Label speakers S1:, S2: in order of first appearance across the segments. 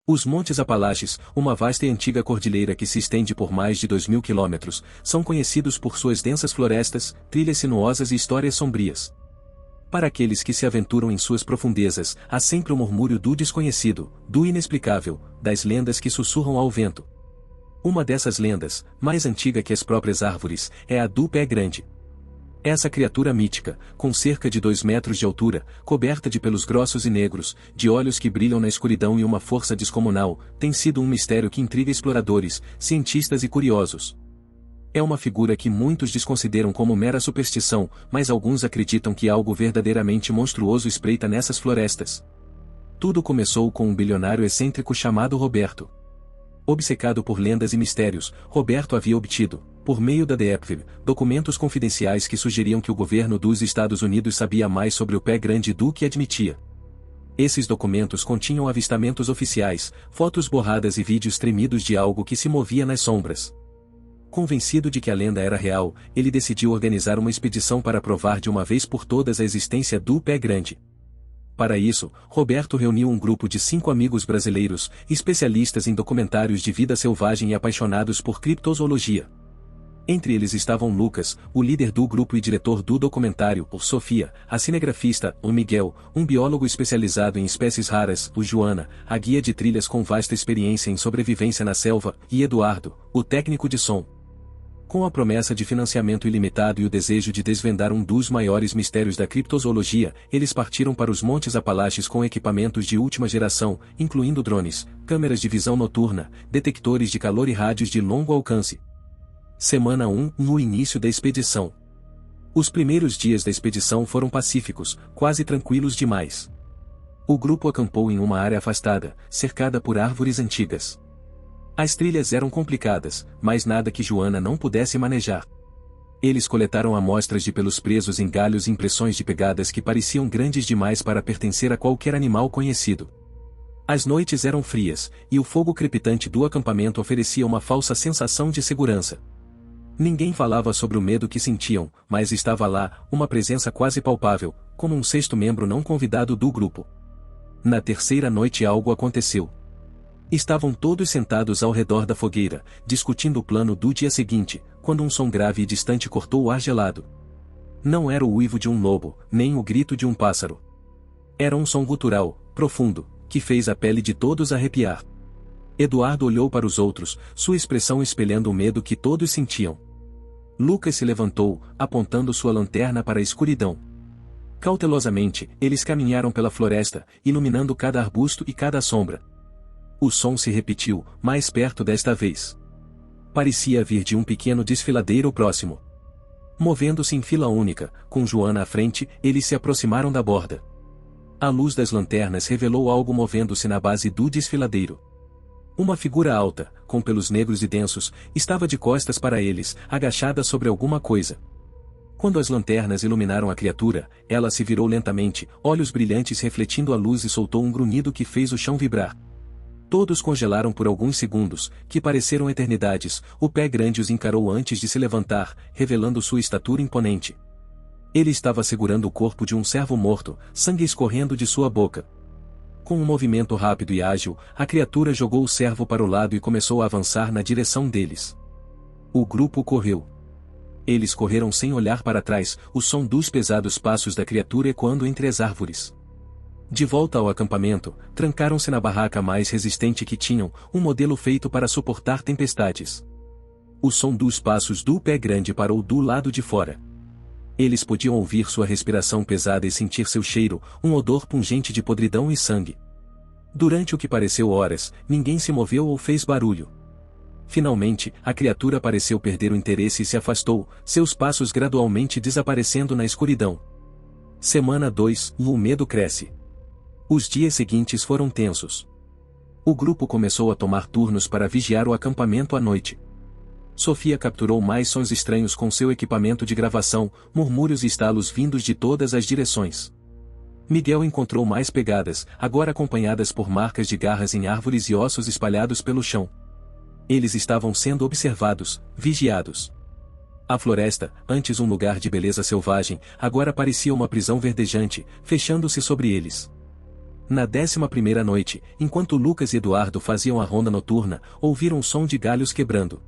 S1: Os Montes Apalaches, uma vasta e antiga cordilheira que se estende por mais de 2.000 quilômetros, são conhecidos por suas densas florestas, trilhas sinuosas e histórias sombrias. Para aqueles que se aventuram em suas profundezas, há sempre o murmúrio do desconhecido, do inexplicável, das lendas que sussurram ao vento. Uma dessas lendas, mais antiga que as próprias árvores, é a do Pé Grande. Essa criatura mítica, com cerca de 2 metros de altura, coberta de pelos grossos e negros, de olhos que brilham na escuridão e uma força descomunal, tem sido um mistério que intriga exploradores, cientistas e curiosos. É uma figura que muitos desconsideram como mera superstição, mas alguns acreditam que algo verdadeiramente monstruoso espreita nessas florestas. Tudo começou com um bilionário excêntrico chamado Roberto. Obcecado por lendas e mistérios, Roberto havia obtido, por meio da DEPV, documentos confidenciais que sugeriam que o governo dos Estados Unidos sabia mais sobre o Pé Grande do que admitia. Esses documentos continham avistamentos oficiais, fotos borradas e vídeos tremidos de algo que se movia nas sombras. Convencido de que a lenda era real, ele decidiu organizar uma expedição para provar de uma vez por todas a existência do Pé Grande. Para isso, Roberto reuniu um grupo de 5 amigos brasileiros, especialistas em documentários de vida selvagem e apaixonados por criptozoologia. Entre eles estavam Lucas, o líder do grupo e diretor do documentário, o Sofia, a cinegrafista, o Miguel, um biólogo especializado em espécies raras, o Joana, a guia de trilhas com vasta experiência em sobrevivência na selva, e Eduardo, o técnico de som. Com a promessa de financiamento ilimitado e o desejo de desvendar um dos maiores mistérios da criptozoologia, eles partiram para os Montes Apalaches com equipamentos de última geração, incluindo drones, câmeras de visão noturna, detectores de calor e rádios de longo alcance. Semana 1, no início da expedição. Os primeiros dias da expedição foram pacíficos, quase tranquilos demais. O grupo acampou em uma área afastada, cercada por árvores antigas. As trilhas eram complicadas, mas nada que Joana não pudesse manejar. Eles coletaram amostras de pelos presos em galhos e impressões de pegadas que pareciam grandes demais para pertencer a qualquer animal conhecido. As noites eram frias, e o fogo crepitante do acampamento oferecia uma falsa sensação de segurança. Ninguém falava sobre o medo que sentiam, mas estava lá, uma presença quase palpável, como um sexto membro não convidado do grupo. Na terceira noite algo aconteceu. Estavam todos sentados ao redor da fogueira, discutindo o plano do dia seguinte, quando um som grave e distante cortou o ar gelado. Não era o uivo de um lobo, nem o grito de um pássaro. Era um som gutural, profundo, que fez a pele de todos arrepiar. Eduardo olhou para os outros, sua expressão espelhando o medo que todos sentiam. Lucas se levantou, apontando sua lanterna para a escuridão. Cautelosamente, eles caminharam pela floresta, iluminando cada arbusto e cada sombra. O som se repetiu, mais perto desta vez. Parecia vir de um pequeno desfiladeiro próximo. Movendo-se em fila única, com Joana à frente, eles se aproximaram da borda. A luz das lanternas revelou algo movendo-se na base do desfiladeiro. Uma figura alta, com pelos negros e densos, estava de costas para eles, agachada sobre alguma coisa. Quando as lanternas iluminaram a criatura, ela se virou lentamente, olhos brilhantes refletindo a luz e soltou um grunhido que fez o chão vibrar. Todos congelaram por alguns segundos, que pareceram eternidades. O Pé Grande os encarou antes de se levantar, revelando sua estatura imponente. Ele estava segurando o corpo de um cervo morto, sangue escorrendo de sua boca. Com um movimento rápido e ágil, a criatura jogou o cervo para o lado e começou a avançar na direção deles. O grupo correu. Eles correram sem olhar para trás, o som dos pesados passos da criatura ecoando entre as árvores. De volta ao acampamento, trancaram-se na barraca mais resistente que tinham, um modelo feito para suportar tempestades. O som dos passos do Pé Grande parou do lado de fora. Eles podiam ouvir sua respiração pesada e sentir seu cheiro, um odor pungente de podridão e sangue. Durante o que pareceu horas, ninguém se moveu ou fez barulho. Finalmente, a criatura pareceu perder o interesse e se afastou, seus passos gradualmente desaparecendo na escuridão. Semana 2, o medo cresce. Os dias seguintes foram tensos. O grupo começou a tomar turnos para vigiar o acampamento à noite. Sofia capturou mais sons estranhos com seu equipamento de gravação, murmúrios e estalos vindos de todas as direções. Miguel encontrou mais pegadas, agora acompanhadas por marcas de garras em árvores e ossos espalhados pelo chão. Eles estavam sendo observados, vigiados. A floresta, antes um lugar de beleza selvagem, agora parecia uma prisão verdejante, fechando-se sobre eles. Na 11ª noite, enquanto Lucas e Eduardo faziam a ronda noturna, ouviram o som de galhos quebrando.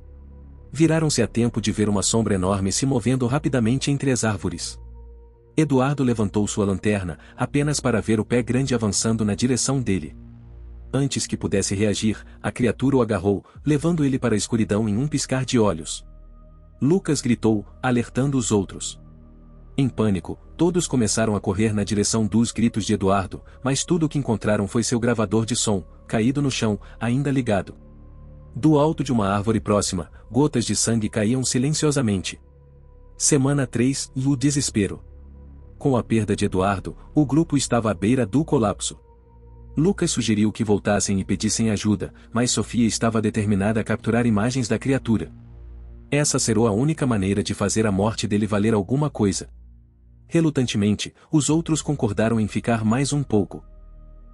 S1: Viraram-se a tempo de ver uma sombra enorme se movendo rapidamente entre as árvores. Eduardo levantou sua lanterna, apenas para ver o pé grande avançando na direção dele. Antes que pudesse reagir, a criatura o agarrou, levando ele para a escuridão em um piscar de olhos. Lucas gritou, alertando os outros. Em pânico, todos começaram a correr na direção dos gritos de Eduardo, mas tudo o que encontraram foi seu gravador de som, caído no chão, ainda ligado. Do alto de uma árvore próxima, gotas de sangue caíam silenciosamente. Semana 3, o desespero. Com a perda de Eduardo, o grupo estava à beira do colapso. Lucas sugeriu que voltassem e pedissem ajuda, mas Sofia estava determinada a capturar imagens da criatura. Essa será a única maneira de fazer a morte dele valer alguma coisa. Relutantemente, os outros concordaram em ficar mais um pouco.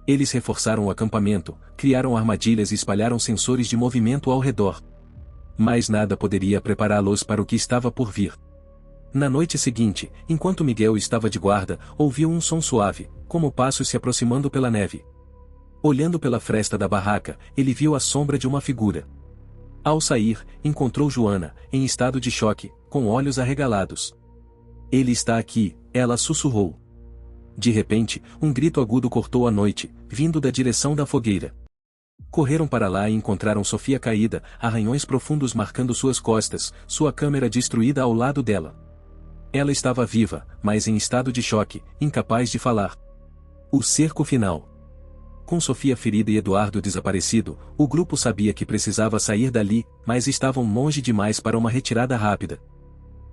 S1: Eles reforçaram o acampamento, criaram armadilhas e espalharam sensores de movimento ao redor. Mas nada poderia prepará-los para o que estava por vir. Na noite seguinte, enquanto Miguel estava de guarda, ouviu um som suave, como passos se aproximando pela neve. Olhando pela fresta da barraca, ele viu a sombra de uma figura. Ao sair, encontrou Joana, em estado de choque, com olhos arregalados. Ele está aqui, ela sussurrou. De repente, um grito agudo cortou a noite, vindo da direção da fogueira. Correram para lá e encontraram Sofia caída, arranhões profundos marcando suas costas, sua câmera destruída ao lado dela. Ela estava viva, mas em estado de choque, incapaz de falar. O cerco final. Com Sofia ferida e Eduardo desaparecido, o grupo sabia que precisava sair dali, mas estavam longe demais para uma retirada rápida.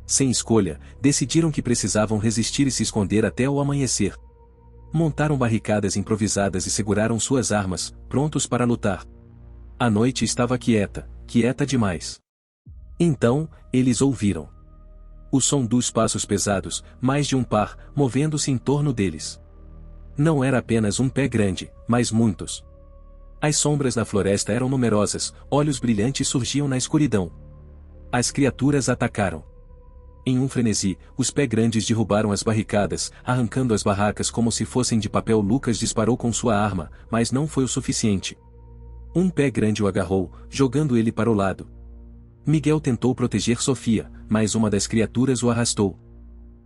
S1: Sem escolha, decidiram que precisavam resistir e se esconder até o amanhecer. Montaram barricadas improvisadas e seguraram suas armas, prontos para lutar. A noite estava quieta, quieta demais. Então, eles ouviram o som dos passos pesados, mais de um par, movendo-se em torno deles. Não era apenas um pé grande, mas muitos. As sombras da floresta eram numerosas, olhos brilhantes surgiam na escuridão. As criaturas atacaram. Em um frenesi, os pé grandes derrubaram as barricadas, arrancando as barracas como se fossem de papel. Lucas disparou com sua arma, mas não foi o suficiente. Um pé grande o agarrou, jogando ele para o lado. Miguel tentou proteger Sofia, mas uma das criaturas o arrastou.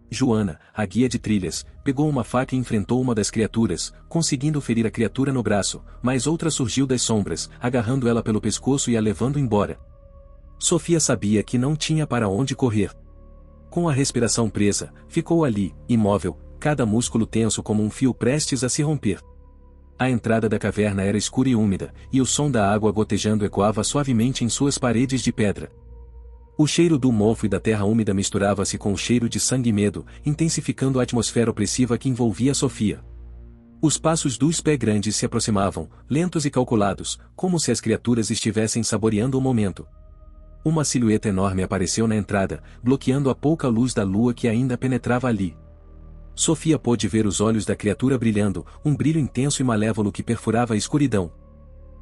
S1: Joana, a guia de trilhas, pegou uma faca e enfrentou uma das criaturas, conseguindo ferir a criatura no braço, mas outra surgiu das sombras, agarrando ela pelo pescoço e a levando embora. Sofia sabia que não tinha para onde correr. Com a respiração presa, ficou ali, imóvel, cada músculo tenso como um fio prestes a se romper. A entrada da caverna era escura e úmida, e o som da água gotejando ecoava suavemente em suas paredes de pedra. O cheiro do mofo e da terra úmida misturava-se com o cheiro de sangue e medo, intensificando a atmosfera opressiva que envolvia Sofia. Os passos dos pé grandes se aproximavam, lentos e calculados, como se as criaturas estivessem saboreando o momento. Uma silhueta enorme apareceu na entrada, bloqueando a pouca luz da lua que ainda penetrava ali. Sofia pôde ver os olhos da criatura brilhando, um brilho intenso e malévolo que perfurava a escuridão.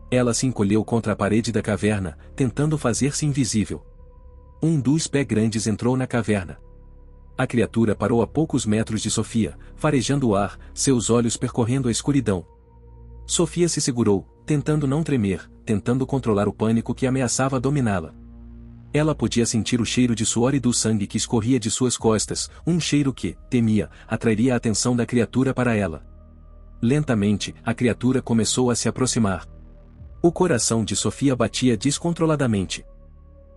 S1: Ela se encolheu contra a parede da caverna, tentando fazer-se invisível. Um dos pé grandes entrou na caverna. A criatura parou a poucos metros de Sofia, farejando o ar, seus olhos percorrendo a escuridão. Sofia se segurou, tentando não tremer, tentando controlar o pânico que ameaçava dominá-la. Ela podia sentir o cheiro de suor e do sangue que escorria de suas costas, um cheiro que, temia, atrairia a atenção da criatura para ela. Lentamente, a criatura começou a se aproximar. O coração de Sofia batia descontroladamente.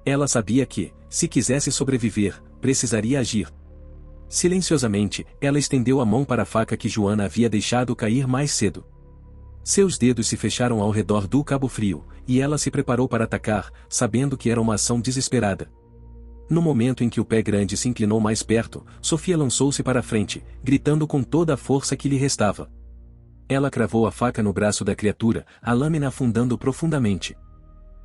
S1: Ela sabia que, se quisesse sobreviver, precisaria agir. Silenciosamente, ela estendeu a mão para a faca que Joana havia deixado cair mais cedo. Seus dedos se fecharam ao redor do cabo frio, e ela se preparou para atacar, sabendo que era uma ação desesperada. No momento em que o pé grande se inclinou mais perto, Sofia lançou-se para a frente, gritando com toda a força que lhe restava. Ela cravou a faca no braço da criatura, a lâmina afundando profundamente.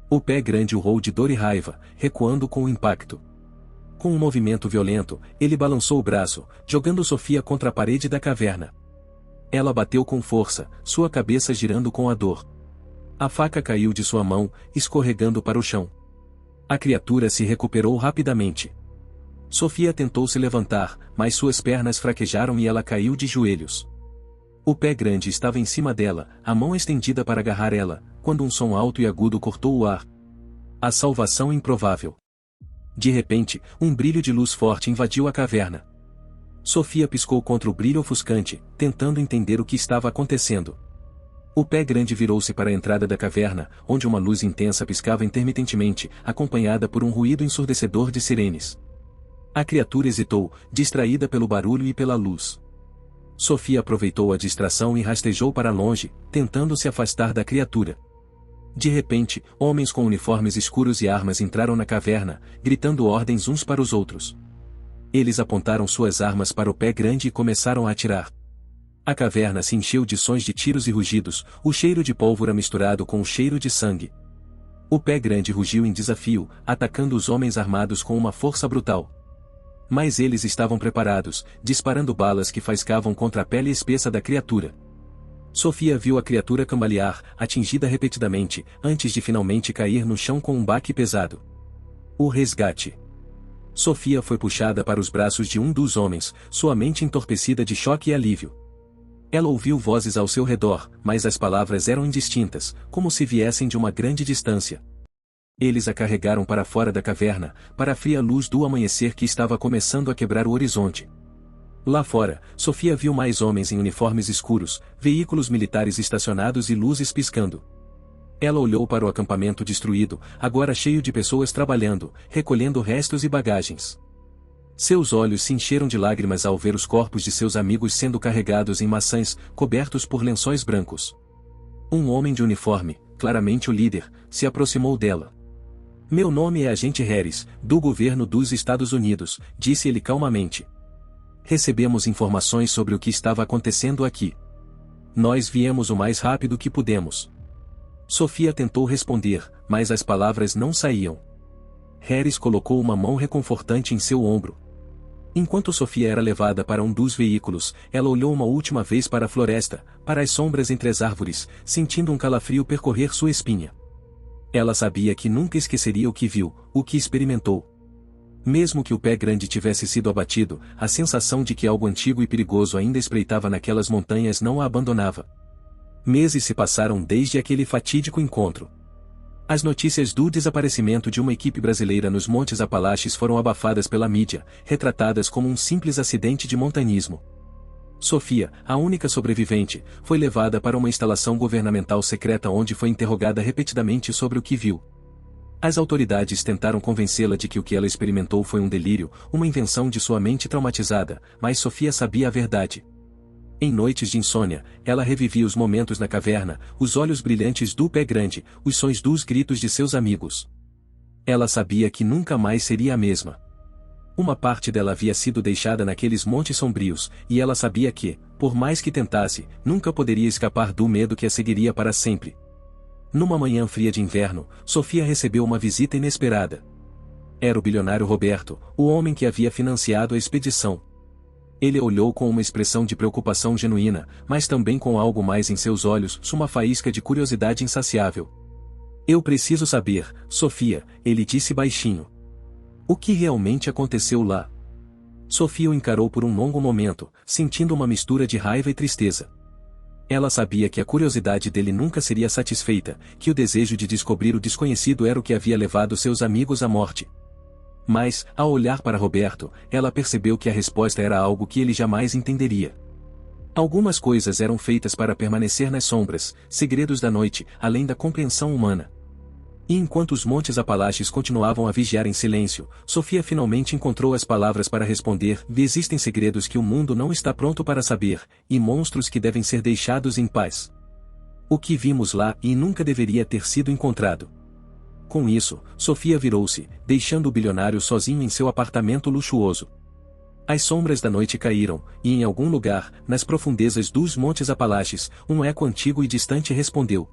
S1: O pé grande urrou de dor e raiva, recuando com o impacto. Com um movimento violento, ele balançou o braço, jogando Sofia contra a parede da caverna. Ela bateu com força, sua cabeça girando com a dor. A faca caiu de sua mão, escorregando para o chão. A criatura se recuperou rapidamente. Sofia tentou se levantar, mas suas pernas fraquejaram e ela caiu de joelhos. O pé grande estava em cima dela, a mão estendida para agarrar ela, quando um som alto e agudo cortou o ar. A salvação improvável. De repente, um brilho de luz forte invadiu a caverna. Sofia piscou contra o brilho ofuscante, tentando entender o que estava acontecendo. O pé grande virou-se para a entrada da caverna, onde uma luz intensa piscava intermitentemente, acompanhada por um ruído ensurdecedor de sirenes. A criatura hesitou, distraída pelo barulho e pela luz. Sofia aproveitou a distração e rastejou para longe, tentando se afastar da criatura. De repente, homens com uniformes escuros e armas entraram na caverna, gritando ordens uns para os outros. Eles apontaram suas armas para o pé grande e começaram a atirar. A caverna se encheu de sons de tiros e rugidos, o cheiro de pólvora misturado com o cheiro de sangue. O pé grande rugiu em desafio, atacando os homens armados com uma força brutal. Mas eles estavam preparados, disparando balas que faiscavam contra a pele espessa da criatura. Sofia viu a criatura cambalear, atingida repetidamente, antes de finalmente cair no chão com um baque pesado. O resgate. Sofia foi puxada para os braços de um dos homens, sua mente entorpecida de choque e alívio. Ela ouviu vozes ao seu redor, mas as palavras eram indistintas, como se viessem de uma grande distância. Eles a carregaram para fora da caverna, para a fria luz do amanhecer que estava começando a quebrar o horizonte. Lá fora, Sofia viu mais homens em uniformes escuros, veículos militares estacionados e luzes piscando. Ela olhou para o acampamento destruído, agora cheio de pessoas trabalhando, recolhendo restos e bagagens. Seus olhos se encheram de lágrimas ao ver os corpos de seus amigos sendo carregados em maçãs, cobertos por lençóis brancos. Um homem de uniforme, claramente o líder, se aproximou dela. "Meu nome é Agente Harris, do governo dos Estados Unidos", disse ele calmamente. "Recebemos informações sobre o que estava acontecendo aqui. Nós viemos o mais rápido que pudemos." Sofia tentou responder, mas as palavras não saíam. Harris colocou uma mão reconfortante em seu ombro. Enquanto Sofia era levada para um dos veículos, ela olhou uma última vez para a floresta, para as sombras entre as árvores, sentindo um calafrio percorrer sua espinha. Ela sabia que nunca esqueceria o que viu, o que experimentou. Mesmo que o pé grande tivesse sido abatido, a sensação de que algo antigo e perigoso ainda espreitava naquelas montanhas não a abandonava. Meses se passaram desde aquele fatídico encontro. As notícias do desaparecimento de uma equipe brasileira nos Montes Apalaches foram abafadas pela mídia, retratadas como um simples acidente de montanhismo. Sofia, a única sobrevivente, foi levada para uma instalação governamental secreta onde foi interrogada repetidamente sobre o que viu. As autoridades tentaram convencê-la de que o que ela experimentou foi um delírio, uma invenção de sua mente traumatizada, mas Sofia sabia a verdade. Em noites de insônia, ela revivia os momentos na caverna, os olhos brilhantes do pé grande, os sons dos gritos de seus amigos. Ela sabia que nunca mais seria a mesma. Uma parte dela havia sido deixada naqueles montes sombrios, e ela sabia que, por mais que tentasse, nunca poderia escapar do medo que a seguiria para sempre. Numa manhã fria de inverno, Sofia recebeu uma visita inesperada. Era o bilionário Roberto, o homem que havia financiado a expedição. Ele olhou com uma expressão de preocupação genuína, mas também com algo mais em seus olhos, uma faísca de curiosidade insaciável. "Eu preciso saber, Sofia", ele disse baixinho. "O que realmente aconteceu lá?" Sofia o encarou por um longo momento, sentindo uma mistura de raiva e tristeza. Ela sabia que a curiosidade dele nunca seria satisfeita, que o desejo de descobrir o desconhecido era o que havia levado seus amigos à morte. Mas, ao olhar para Roberto, ela percebeu que a resposta era algo que ele jamais entenderia. Algumas coisas eram feitas para permanecer nas sombras, segredos da noite, além da compreensão humana. E enquanto os Montes Apalaches continuavam a vigiar em silêncio, Sofia finalmente encontrou as palavras para responder: "Existem segredos que o mundo não está pronto para saber, e monstros que devem ser deixados em paz. O que vimos lá e nunca deveria ter sido encontrado." Com isso, Sofia virou-se, deixando o bilionário sozinho em seu apartamento luxuoso. As sombras da noite caíram, e em algum lugar, nas profundezas dos Montes Apalaches, um eco antigo e distante respondeu: